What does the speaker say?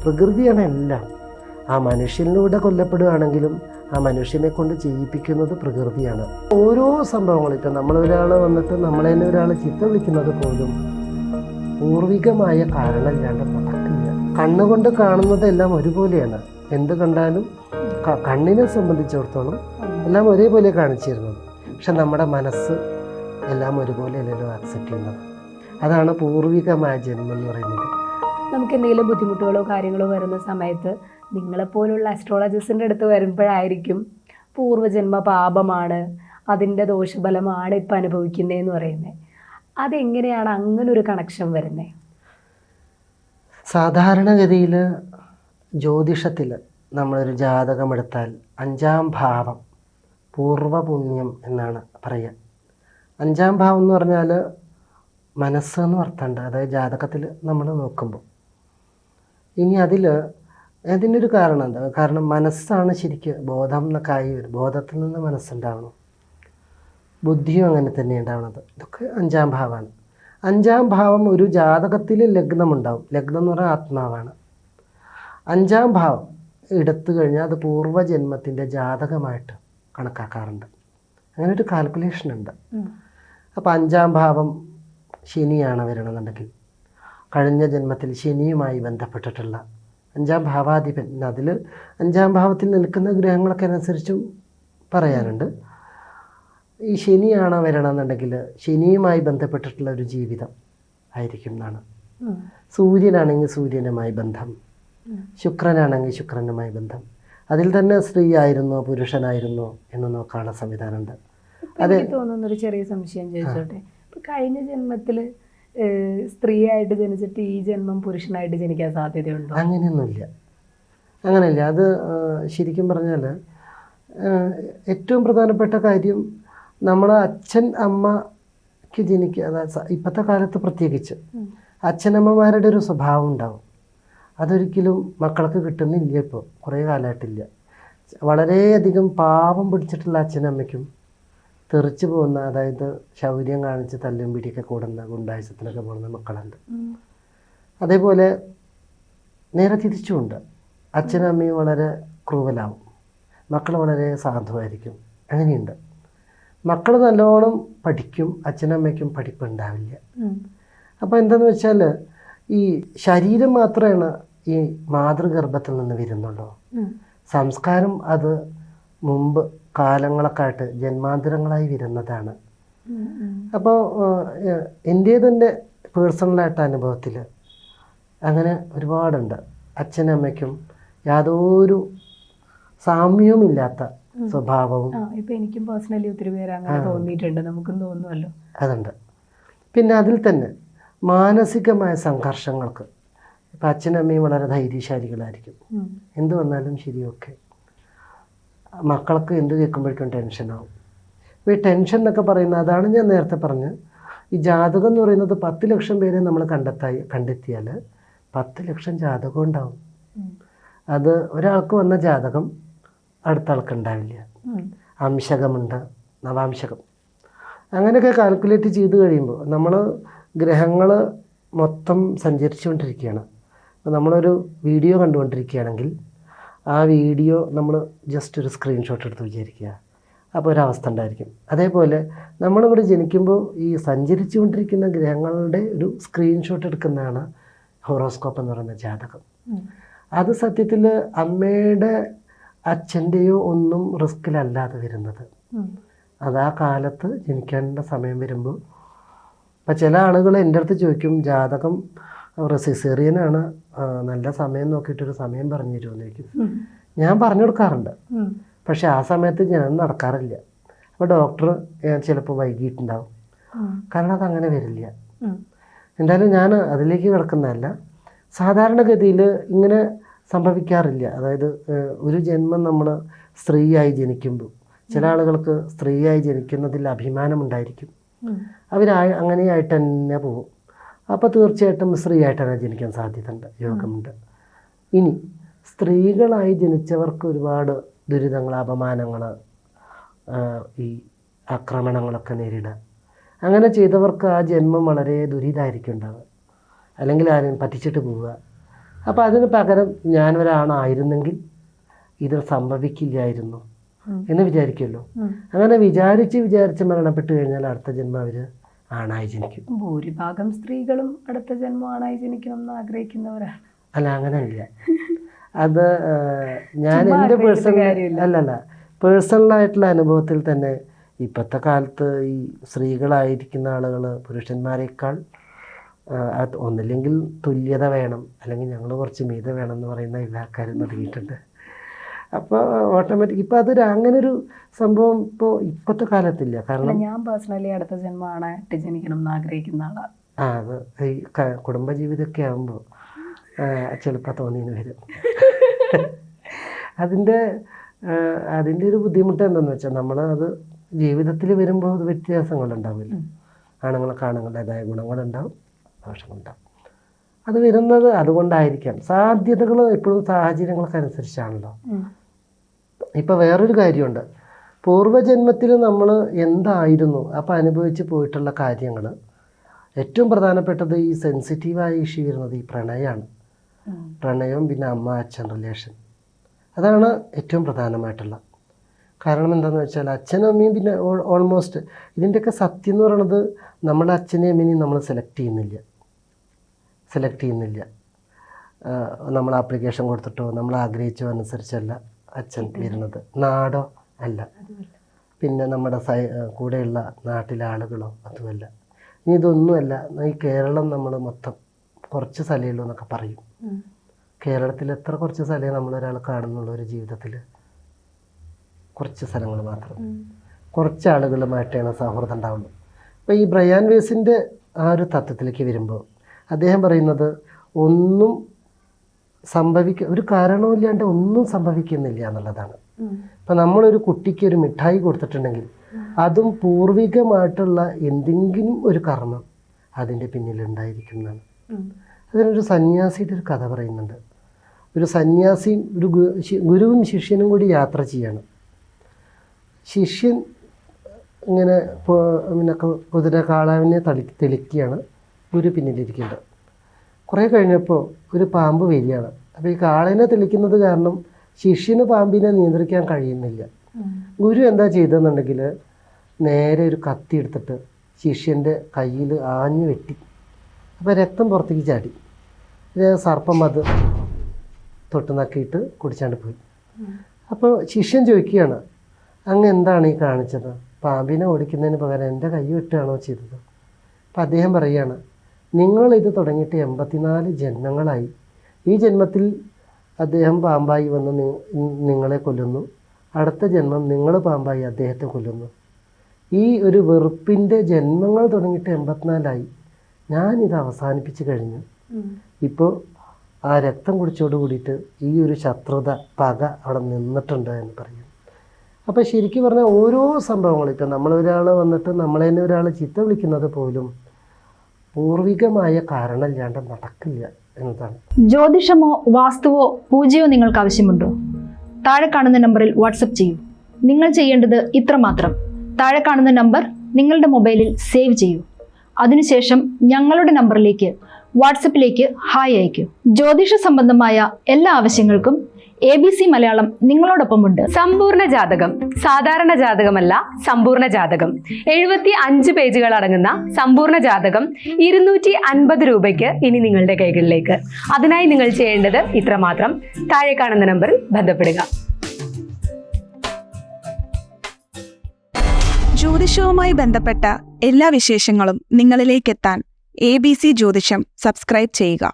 പ്രകൃതിയാണ് എല്ലാം. ആ മനുഷ്യനിലൂടെ കൊല്ലപ്പെടുകയാണെങ്കിലും ആ മനുഷ്യനെ കൊണ്ട് ചെയ്യിപ്പിക്കുന്നത് പ്രകൃതിയാണ്. ഓരോ സംഭവങ്ങളും ഇപ്പം നമ്മളൊരാൾ വന്നിട്ട് നമ്മളെ തന്നെ ഒരാൾ ചീത്ത വിളിക്കുന്നത് പോലും പൂർവികമായ കാരണമില്ലാണ്ട് നടക്കില്ല. കണ്ണുകൊണ്ട് കാണുന്നതെല്ലാം ഒരുപോലെയാണ്. എന്ത് കണ്ടാലും കണ്ണിനെ സംബന്ധിച്ചിടത്തോളം എല്ലാം ഒരേപോലെ കാണിച്ചിരുന്നത്. പക്ഷെ നമ്മുടെ മനസ്സ് എല്ലാം ഒരുപോലെ അല്ലല്ലോ ആക്സെപ്റ്റ് ചെയ്യുന്നത്. അതാണ് പൂർവികമായ ജന്മം എന്ന് പറയുന്നത്. നമുക്ക് എന്തെങ്കിലും ബുദ്ധിമുട്ടുകളോ കാര്യങ്ങളോ വരുന്ന സമയത്ത് നിങ്ങളെപ്പോലുള്ള അസ്ട്രോളജിസ്റ്റിൻ്റെ അടുത്ത് വരുമ്പോഴായിരിക്കും പൂർവ്വജന്മ പാപമാണ്, അതിൻ്റെ ദോഷഫലമാണ് ഇപ്പം അനുഭവിക്കുന്നതെന്ന് പറയുന്നത്. അതെങ്ങനെയാണ് അങ്ങനൊരു കണക്ഷൻ വരുന്നത്? സാധാരണഗതിയിൽ ജ്യോതിഷത്തിൽ നമ്മളൊരു ജാതകമെടുത്താൽ 5-ാം ഭാവം പൂർവ്വപുണ്യം എന്നാണ് പറയുക. 5-ാം ഭാവം എന്ന് പറഞ്ഞാൽ മനസ്സെന്ന് അർത്ഥമുണ്ട്. അതായത് ജാതകത്തിൽ നമ്മൾ നോക്കുമ്പോൾ ഇനി അതിനൊരു കാരണം എന്താ? കാരണം മനസ്സാണ് ശരിക്കും ബോധം എന്നൊക്കെ ആയി വരും. ബോധത്തിൽ നിന്ന് മനസ്സുണ്ടാവണം, ബുദ്ധിയും അങ്ങനെ തന്നെ ഉണ്ടാവണത്. ഇതൊക്കെ 5-ാം ഭാവമാണ്. 5-ാം ഭാവം ഒരു ജാതകത്തിൽ ലഗ്നമുണ്ടാവും. ലഗ്നം എന്ന് പറഞ്ഞാൽ ആത്മാവാണ്. 5-ാം ഭാവം എടുത്തു കഴിഞ്ഞാൽ അത് പൂർവ്വജന്മത്തിൻ്റെ ജാതകമായിട്ട് കണക്കാക്കാറുണ്ട്. അങ്ങനെ ഒരു കാൽക്കുലേഷൻ ഉണ്ട്. അപ്പോൾ 5-ാം ഭാവം ശനിയാണ് വരണമെന്നുണ്ടെങ്കിൽ കഴിഞ്ഞ ജന്മത്തിൽ ശനിയുമായി ബന്ധപ്പെട്ടിട്ടുള്ള 5-ാം ഭാവാധിപൻ, അതിൽ 5-ാം ഭാവത്തിൽ നിൽക്കുന്ന ഗ്രഹങ്ങളൊക്കെ അനുസരിച്ചും പറയാനുണ്ട്. ഈ ശനിയാണ് വരണമെന്നുണ്ടെങ്കിൽ ശനിയുമായി ബന്ധപ്പെട്ടിട്ടുള്ള ഒരു ജീവിതം ആയിരിക്കും എന്നാണ്. സൂര്യനാണെങ്കിൽ സൂര്യനുമായി ബന്ധം, ശുക്രനാണെങ്കിൽ ശുക്രനുമായി ബന്ധം. അതിൽ തന്നെ സ്ത്രീ ആയിരുന്നോ പുരുഷനായിരുന്നോ എന്ന് നോക്കാനുള്ള സംവിധാനമുണ്ട്. അത് തോന്നുന്നൊരു ചെറിയ സംശയം ചോദിച്ചോട്ടെ. ഇപ്പം കഴിഞ്ഞ ജന്മത്തിൽ സ്ത്രീയായിട്ട് ജനിച്ചിട്ട് ഈ ജന്മം പുരുഷനായിട്ട് ജനിക്കാൻ സാധ്യതയുണ്ടോ? അങ്ങനെയില്ല. അത് ശരിക്കും പറഞ്ഞാൽ ഏറ്റവും പ്രധാനപ്പെട്ട കാര്യം നമ്മളെ അച്ഛൻ അമ്മയ്ക്ക് ജനിക്കുക. അതായത് ഇപ്പോഴത്തെ കാലത്ത് പ്രത്യേകിച്ച് അച്ഛനമ്മമാരുടെ ഒരു സ്വഭാവം ഉണ്ടാവും. അതൊരിക്കലും മക്കൾക്ക് കിട്ടുന്നില്ല. ഇപ്പോൾ കുറേ കാലമായിട്ടില്ല. വളരെയധികം പാവം പിടിച്ചിട്ടുള്ള അച്ഛനമ്മയ്ക്കും തെറിച്ച് പോകുന്ന, അതായത് ശൗര്യം കാണിച്ച് തല്ലും പിടിയൊക്കെ കൂടുന്ന ഗുണ്ടായുസത്തിനൊക്കെ പോകുന്ന മക്കളുണ്ട്. അതേപോലെ നേരെ തിരിച്ചുമുണ്ട്. അച്ഛനും അമ്മയും വളരെ ക്രൂവലാവും, മക്കൾ വളരെ സാധുവായിരിക്കും. അങ്ങനെയുണ്ട്. മക്കൾ നല്ലോണം പഠിക്കും, അച്ഛനും അമ്മയ്ക്കും പഠിപ്പുണ്ടാവില്ല. അപ്പോൾ എന്താണെന്ന് വെച്ചാൽ ഈ ശരീരം മാത്രമാണ് ഈ മാതൃഗർഭത്തിൽ നിന്ന് വരുന്നുള്ളൂ. സംസ്കാരം അത് മുമ്പ് കാലങ്ങളൊക്കെ ആയിട്ട് ജന്മാന്തരങ്ങളായി വരുന്നതാണ്. അപ്പോൾ എൻ്റെ തന്നെ പേഴ്സണലായിട്ട് അനുഭവത്തിൽ അങ്ങനെ ഒരുപാടുണ്ട്. അച്ഛനും അമ്മയ്ക്കും യാതൊരു സാമ്യവുമില്ലാത്ത സ്വഭാവവും. ഇപ്പം എനിക്കും പേഴ്സണലി ഒത്തിരി പേര് അങ്ങനെ തോന്നിയിട്ടുണ്ട്, നമുക്കും തോന്നുമല്ലോ. അതുണ്ട്. പിന്നെ അതിൽ തന്നെ മാനസികമായ സംഘർഷങ്ങൾക്ക് ഇപ്പം അച്ഛനും അമ്മയും വളരെ ധൈര്യശാലികളായിരിക്കും. എന്ത് വന്നാലും ശരിയൊക്കെ. മക്കൾക്ക് എന്ത് കേൾക്കുമ്പോഴേക്കും ടെൻഷനാവും. അപ്പോൾ ഈ ടെൻഷൻ എന്നൊക്കെ പറയുന്നത് അതാണ് ഞാൻ നേരത്തെ പറഞ്ഞ്, ഈ ജാതകം എന്ന് പറയുന്നത് 10 ലക്ഷം പേരെ നമ്മൾ കണ്ടെത്തിയാൽ 10 ലക്ഷം ജാതകം ഉണ്ടാവും. അത് ഒരാൾക്ക് വന്ന ജാതകം അടുത്ത ആൾക്ക് ഉണ്ടാവില്ല. അംശകമുണ്ട്, നവാംശകം, അങ്ങനെയൊക്കെ കാൽക്കുലേറ്റ് ചെയ്ത് കഴിയുമ്പോൾ നമ്മൾ ഗ്രഹങ്ങൾ മൊത്തം സഞ്ചരിച്ചുകൊണ്ടിരിക്കുകയാണ്. അപ്പോൾ നമ്മളൊരു വീഡിയോ കണ്ടുകൊണ്ടിരിക്കുകയാണെങ്കിൽ ആ വീഡിയോ നമ്മൾ ജസ്റ്റ് ഒരു സ്ക്രീൻഷോട്ട് എടുത്ത് വിചാരിക്കുക, അപ്പോൾ ഒരവസ്ഥ ഉണ്ടായിരിക്കും. അതേപോലെ നമ്മളിവിടെ ജനിക്കുമ്പോൾ ഈ സഞ്ചരിച്ചു കൊണ്ടിരിക്കുന്ന ഗ്രഹങ്ങളുടെ ഒരു സ്ക്രീൻഷോട്ട് എടുക്കുന്നതാണ് ഹോറോസ്കോപ്പ് എന്ന് പറയുന്ന ജാതകം. അത് സത്യത്തിൽ അമ്മയുടെ അച്ഛൻ്റെയോ ഒന്നും റിസ്കിലല്ലാതെ വരുന്നത്. അത് ആ കാലത്ത് ജനിക്കേണ്ട സമയം വരുമ്പോൾ. അപ്പം ചില ആളുകൾ എൻ്റെ അടുത്ത് ചോദിക്കും, ജാതകം സിസേറിയനാണ്, നല്ല സമയം നോക്കിയിട്ടൊരു സമയം പറഞ്ഞു തരുമെന്ന് ചോദിക്കും. ഞാൻ പറഞ്ഞു കൊടുക്കാറുണ്ട്, പക്ഷെ ആ സമയത്ത് ഞാൻ നടക്കാറില്ല. അപ്പോൾ ഡോക്ടർ ചിലപ്പോൾ വൈകിട്ടുണ്ടാവും, കാരണം അതങ്ങനെ വരില്ല. എന്തായാലും ഞാൻ അതിലേക്ക് കിടക്കുന്നതല്ല. സാധാരണഗതിയിൽ ഇങ്ങനെ സംഭവിക്കാറില്ല. അതായത് ഒരു ജന്മം നമ്മൾ സ്ത്രീയായി ജനിക്കുമ്പോൾ ചില ആളുകൾക്ക് സ്ത്രീയായി ജനിക്കുന്നതിൽ അഭിമാനമുണ്ടായിരിക്കും. അങ്ങനെയായിട്ട് തന്നെ പോകും. അപ്പോൾ തീർച്ചയായിട്ടും സ്ത്രീയായിട്ടാണ് ജനിക്കാൻ സാധ്യതയുണ്ട്, യോഗമുണ്ട്. ഇനി സ്ത്രീകളായി ജനിച്ചവർക്ക് ഒരുപാട് ദുരിതങ്ങൾ, അപമാനങ്ങൾ, ഈ ആക്രമണങ്ങളൊക്കെ നേരിടുക. അങ്ങനെ ചെയ്തവർക്ക് ആ ജന്മം വളരെ ദുരിതമായിരിക്കും ഉണ്ടാവുക. അല്ലെങ്കിൽ ആരെയും പറ്റിച്ചിട്ട് പോവുക, അപ്പോൾ അതിന് പകരം ഞാനൊരാണായിരുന്നെങ്കിൽ ഇത് സംഭവിക്കില്ലായിരുന്നു എന്ന് വിചാരിക്കുമല്ലോ. അങ്ങനെ വിചാരിച്ച് മരണപ്പെട്ട് കഴിഞ്ഞാൽ അടുത്ത ജന്മം അവർ ആണായി ജനിക്കും. ഭൂരിഭാഗം സ്ത്രീകളും അടുത്ത ജന്മം ആണായി ജനിക്കണം എന്ന് ആഗ്രഹിക്കുന്നവരാണ്. അല്ല, അങ്ങനെയല്ല. അത് ഞാൻ എൻ്റെ പേഴ്സണലായിട്ടുള്ള അനുഭവത്തിൽ തന്നെ ഇപ്പോഴത്തെ കാലത്ത് ഈ സ്ത്രീകളായിരിക്കുന്ന ആളുകൾ പുരുഷന്മാരെക്കാൾ ഒന്നില്ലെങ്കിൽ തുല്യത വേണം, അല്ലെങ്കിൽ ഞങ്ങൾ കുറച്ച് മീത വേണം എന്ന് പറയുന്ന എല്ലാ കാര്യം തുടങ്ങിയിട്ടുണ്ട്. അപ്പോൾ ഓട്ടോമാറ്റിക് ഇപ്പോൾ അതൊരു അങ്ങനൊരു സംഭവം ഇപ്പോൾ ഇപ്പോഴത്തെ കാലത്തില്ല. കാരണം ഞാൻ പേഴ്സണലി അടുത്ത ജന്മം ആണായിട്ട് ജനിക്കണം എന്ന് ആഗ്രഹിക്കുന്ന ആളാണ്. അത് ഈ കുടുംബജീവിതമൊക്കെ ആകുമ്പോൾ ചിലപ്പോൾ തോന്നിയെന്ന് വരും. അതിൻ്റെ ഒരു ബുദ്ധിമുട്ട് എന്താണെന്ന് വെച്ചാൽ നമ്മൾ അത് ജീവിതത്തിൽ വരുമ്പോൾ അത് വ്യത്യാസങ്ങളുണ്ടാവില്ല. ആണുങ്ങൾക്ക് ആണുങ്ങളുടേതായ ഗുണങ്ങളുണ്ടാവും, ദോഷങ്ങളുണ്ടാവും. അത് വരുന്നത് അതുകൊണ്ടായിരിക്കാം. സാധ്യതകൾ എപ്പോഴും സാഹചര്യങ്ങൾക്ക് അനുസരിച്ചാണല്ലോ. ഇപ്പം വേറൊരു കാര്യമുണ്ട്. പൂർവ്വജന്മത്തിൽ നമ്മൾ എന്തായിരുന്നു അപ്പം അനുഭവിച്ച് പോയിട്ടുള്ള കാര്യങ്ങൾ, ഏറ്റവും പ്രധാനപ്പെട്ടത് ഈ സെൻസിറ്റീവായ ഇഷ്യൂ വരുന്നത് ഈ പ്രണയമാണ്. പ്രണയവും പിന്നെ അമ്മ അച്ഛൻ റിലേഷൻ, അതാണ് ഏറ്റവും പ്രധാനമായിട്ടുള്ള കാരണം. എന്താണെന്ന് വെച്ചാൽ അച്ഛനും അമ്മയും പിന്നെ ഓൾമോസ്റ്റ് ഇതിൻ്റെയൊക്കെ സത്യം എന്ന് പറയുന്നത് നമ്മുടെ അച്ഛനെയും അമ്മേനെയും നമ്മൾ സെലക്ട് ചെയ്യുന്നില്ല. നമ്മൾ ആപ്ലിക്കേഷൻ കൊടുത്തിട്ടോ നമ്മൾ ആഗ്രഹിച്ചോ അനുസരിച്ചല്ല അച്ഛൻ വരുന്നത്. നാടോ അല്ല, പിന്നെ നമ്മുടെ കൂടെയുള്ള നാട്ടിലെ ആളുകളോ അതുമല്ല. ഇനി ഇതൊന്നുമല്ല, ഈ കേരളം നമ്മൾ മൊത്തം കുറച്ച് സ്ഥലമേ ഉള്ളൂ എന്നൊക്കെ പറയും. കേരളത്തിൽ എത്ര കുറച്ച് സ്ഥലമേ നമ്മളൊരാൾ കാണുന്നുള്ളൂ ഒരു ജീവിതത്തിൽ? കുറച്ച് സ്ഥലങ്ങൾ മാത്രം. കുറച്ച് ആളുകളുമായിട്ടാണ് സൗഹൃദം ഉണ്ടാവുള്ളൂ. അപ്പോൾ ഈ ബ്രയാൻ വേസിൻ്റെ ആ ഒരു തത്വത്തിലേക്ക് വരുമ്പോൾ അദ്ദേഹം പറയുന്നത് ഒന്നും ഒരു കാരണവുമില്ലാണ്ട് ഒന്നും സംഭവിക്കുന്നില്ല എന്നുള്ളതാണ്. ഇപ്പം നമ്മളൊരു കുട്ടിക്ക് ഒരു മിഠായി കൊടുത്തിട്ടുണ്ടെങ്കിൽ അതും പൂർവികമായിട്ടുള്ള എന്തെങ്കിലും ഒരു കർമ്മം അതിൻ്റെ പിന്നിലുണ്ടായിരിക്കും എന്നാണ്. അതിനൊരു സന്യാസിയുടെ ഒരു കഥ പറയുന്നുണ്ട്. ഒരു സന്യാസിയും ഒരു ഗുരുവും ശിഷ്യനും കൂടി യാത്ര ചെയ്യണം. ശിഷ്യൻ ഇങ്ങനെ പിന്നെ കുതിര കാളാവിനെ തെളിക്കുകയാണ്, ഗുരു പിന്നിലിരിക്കുന്നത്. കുറേ കഴിഞ്ഞപ്പോൾ ഒരു പാമ്പ് വരികയാണ്. അപ്പോൾ ഈ കാളേനെ തെളിക്കുന്നത് കാരണം ശിഷ്യന് പാമ്പിനെ നിയന്ത്രിക്കാൻ കഴിയുന്നില്ല. ഗുരു എന്താ ചെയ്തതെന്നുണ്ടെങ്കിൽ നേരെ ഒരു കത്തി എടുത്തിട്ട് ശിഷ്യൻ്റെ കയ്യിൽ ആഞ്ഞു വെട്ടി. അപ്പോൾ രക്തം പുറത്തേക്ക് ചാടി. സർപ്പം അത് തൊട്ട് നക്കിയിട്ട് കുടിച്ചാണ്ട് പോയി. അപ്പോൾ ശിഷ്യൻ ചോദിക്കുകയാണ്, അങ്ങ് എന്താണ് ഈ കാണിച്ചത്? പാമ്പിനെ ഓടിക്കുന്നതിന് പകരം എൻ്റെ കൈ വെട്ടുകയാണോ ചെയ്തത്? അപ്പം അദ്ദേഹം പറയുകയാണ്, നിങ്ങളിത് തുടങ്ങിയിട്ട് 84 ജന്മങ്ങളായി. ഈ ജന്മത്തിൽ അദ്ദേഹം പാമ്പായി വന്ന് നിങ്ങളെ കൊല്ലുന്നു, അടുത്ത ജന്മം നിങ്ങൾ പാമ്പായി അദ്ദേഹത്തെ കൊല്ലുന്നു. ഈ ഒരു വെറുപ്പിൻ്റെ ജന്മങ്ങൾ തുടങ്ങിയിട്ട് 84ആയി. ഞാനിത് അവസാനിപ്പിച്ച് കഴിഞ്ഞു. ഇപ്പോൾ ആ രക്തം കുടിച്ചോട് കൂടിയിട്ട് ഈ ഒരു ശത്രുത പക അവിടെ നിന്നിട്ടുണ്ട് എന്ന് പറയും. അപ്പോൾ ശരിക്കും പറഞ്ഞാൽ ഓരോ സംഭവങ്ങളും ഇപ്പം നമ്മളൊരാൾ വന്നിട്ട് നമ്മളെ തന്നെ ഒരാൾ ചീത്ത വിളിക്കുന്നത് പോലും പൂർവികമായ കാരണമില്ലാണ്ട് നടക്കില്ല എന്നതാണ്. ജ്യോതിഷമോ വാസ്തുവോ പൂജയോ നിങ്ങൾക്ക് ആവശ്യമുണ്ടോ? താഴെ കാണുന്ന നമ്പറിൽ വാട്സപ്പ് ചെയ്യൂ. നിങ്ങൾ ചെയ്യേണ്ടത് ഇത്രമാത്രം: താഴെ കാണുന്ന നമ്പർ നിങ്ങളുടെ മൊബൈലിൽ സേവ് ചെയ്യൂ. അതിനുശേഷം ഞങ്ങളുടെ നമ്പറിലേക്ക് വാട്സപ്പിലേക്ക് ഹായ് അയക്കൂ. ജ്യോതിഷ സംബന്ധമായ എല്ലാ ആവശ്യങ്ങൾക്കും ABC മലയാളം നിങ്ങളോടൊപ്പമുണ്ട്. സമ്പൂർണ്ണ ജാതകം സാധാരണ ജാതകമല്ല, സമ്പൂർണ്ണ ജാതകം. 75 പേജുകൾ അടങ്ങുന്ന സമ്പൂർണ്ണ ജാതകം 250 രൂപയ്ക്ക് ഇനി നിങ്ങളുടെ കൈകളിലേക്ക്. അതിനായി നിങ്ങൾ ചെയ്യേണ്ടത് ഇത്രമാത്രം: താഴെ കാണുന്ന നമ്പറിൽ ബന്ധപ്പെടുക. ജ്യോതിഷവുമായി ബന്ധപ്പെട്ട എല്ലാ വിശേഷങ്ങളും നിങ്ങളിലേക്കെത്താൻ ABC ജ്യോതിഷം സബ്സ്ക്രൈബ് ചെയ്യുക.